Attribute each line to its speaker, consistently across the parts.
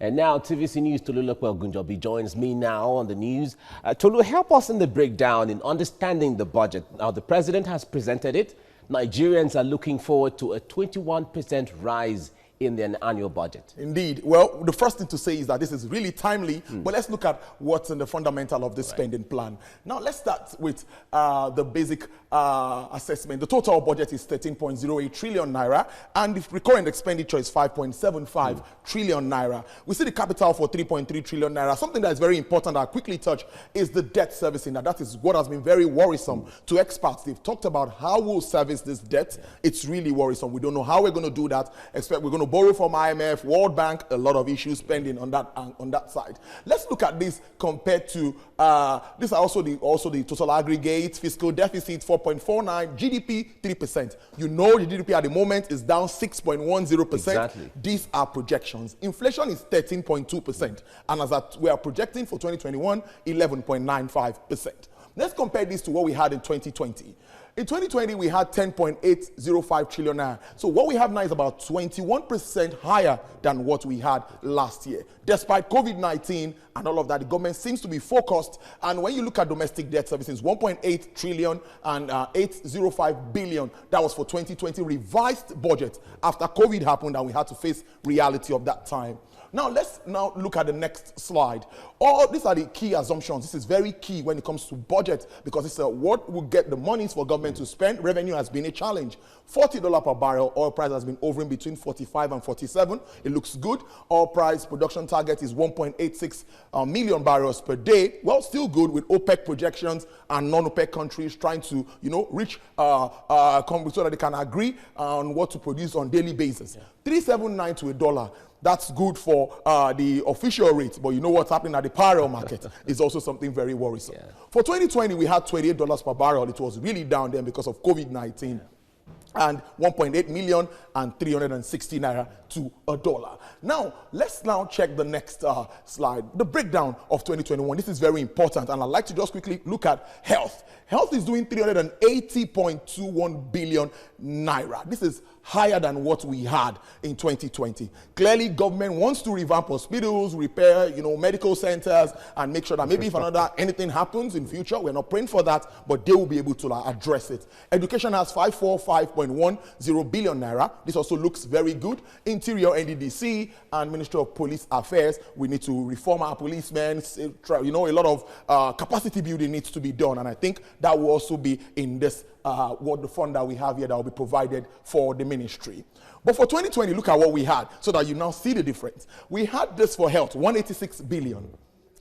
Speaker 1: And now, TVC News Tolulope Ogunjobi joins me now on the news. Tolu, help us in the breakdown in understanding the budget. Now, the president has presented it. Nigerians are looking forward to a 21% rise in their annual budget.
Speaker 2: Indeed. Well, the first thing to say is that this is really timely, but let's look at what's in the fundamental of this spending plan. Now, let's start with the basic assessment. The total budget is 13.08 trillion naira, and the recurrent expenditure is 5.75 trillion naira. We see the capital for 3.3 trillion naira. Something that is very important that I'll quickly touch is the debt servicing. Now, that is what has been very worrisome to experts. They've talked about how we'll service this debt. It's really worrisome. We don't know how we're going to do that. Expect we're going to borrow from IMF, World Bank, a lot of issues pending on that side. Let's look at this compared to these are also the total aggregate fiscal deficit 4.49, GDP 3%. You know the GDP at the moment is down 6.10%.
Speaker 1: Exactly.
Speaker 2: These are projections. Inflation is 13.2%, and as that we are projecting for 2021, 11.95%. Let's compare this to what we had in 2020. In 2020, we had 10.805 trillion naira. So what we have now is about 21% higher than what we had last year. Despite COVID-19 and all of that, the government seems to be focused. And when you look at domestic debt services, 1.8 trillion and 805 billion, that was for 2020 revised budget after COVID happened and we had to face reality of that time. Now, let's now look at the next slide. All these are the key assumptions. This is very key when it comes to budget because it's what will get the monies for government to spend. Revenue has been a challenge. $40 per barrel. Oil price has been hovering between 45 and 47. It looks good. Oil price production target is 1.86 million barrels per day. Well, still good with OPEC projections and non-OPEC countries trying to, reach so that they can agree on what to produce on daily basis. 379 to $1. That's good for the official rate, but you know what's happening at the parallel market is also something very worrisome. Yeah. For 2020, we had $28 per barrel. It was really down then because of COVID-19. And 1.8 million and 360 naira to $1. Now, let's now check the next slide. The breakdown of 2021. This is very important, and I'd like to just quickly look at health. Health is doing 380.21 billion naira. This is higher than what we had in 2020. Clearly, government wants to revamp hospitals, repair, medical centers, and make sure that maybe if anything happens in future, we're not praying for that, but they will be able to address it. Education has 545.10 billion naira. This also looks very good. Interior, NDDC, and Ministry of Police Affairs, we need to reform our policemen. A lot of capacity building needs to be done, and I think that will also be in this what the fund that we have here that will be provided for the ministry. But for 2020, look at what we had so that you now see the difference. We had this for health, 186 billion.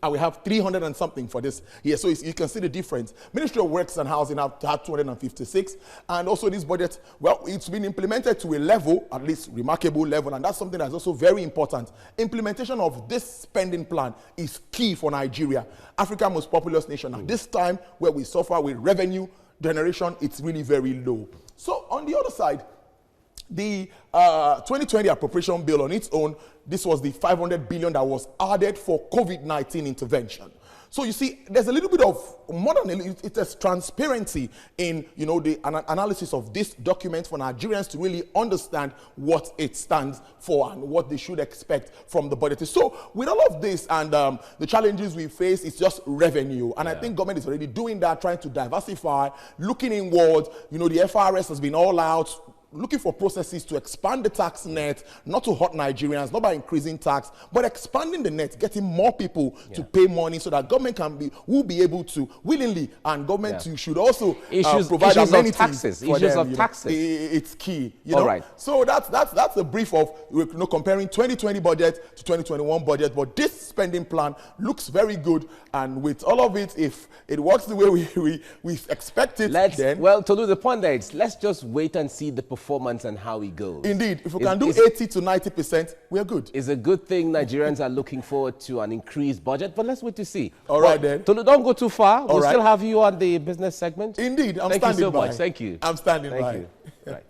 Speaker 2: And we have 300 and something for this here. So you can see the difference. Ministry of Works and Housing have had 256. And also this budget, well, it's been implemented to a level, at least remarkable level. And that's something that's also very important. Implementation of this spending plan is key for Nigeria, Africa's most populous nation. At this time where we suffer with revenue generation, it's really very low. So on the other side, the 2020 appropriation bill on its own, this was the 500 billion that was added for COVID-19 intervention. So you see, there's a little bit of more than it's transparency in the analysis of this document for Nigerians to really understand what it stands for and what they should expect from the budget. So with all of this and the challenges we face, it's just revenue, and I think government is already doing that, trying to diversify, looking inward. The FRS has been all out, looking for processes to expand the tax net, not to hurt Nigerians, not by increasing tax, but expanding the net, getting more people to pay money so that government will be able to willingly, and government should also provide amenities for them. Taxes. It's key. All right. So that's a brief of comparing 2020 budget to 2021 budget. But this spending plan looks very good, and with all of it, if it works the way we expect it,
Speaker 1: well, to do the point there, let's just wait and see the performance and how it goes.
Speaker 2: Indeed, if we can do 80 to 90%, we are good.
Speaker 1: It's a good thing Nigerians are looking forward to an increased budget, but let's wait to see.
Speaker 2: All right then.
Speaker 1: Tolu, don't go too far. We'll still have you on the business segment.
Speaker 2: Indeed, I'm
Speaker 1: standing by.
Speaker 2: Thank you so
Speaker 1: much. Thank you.
Speaker 2: I'm standing by.
Speaker 1: Thank you. Right.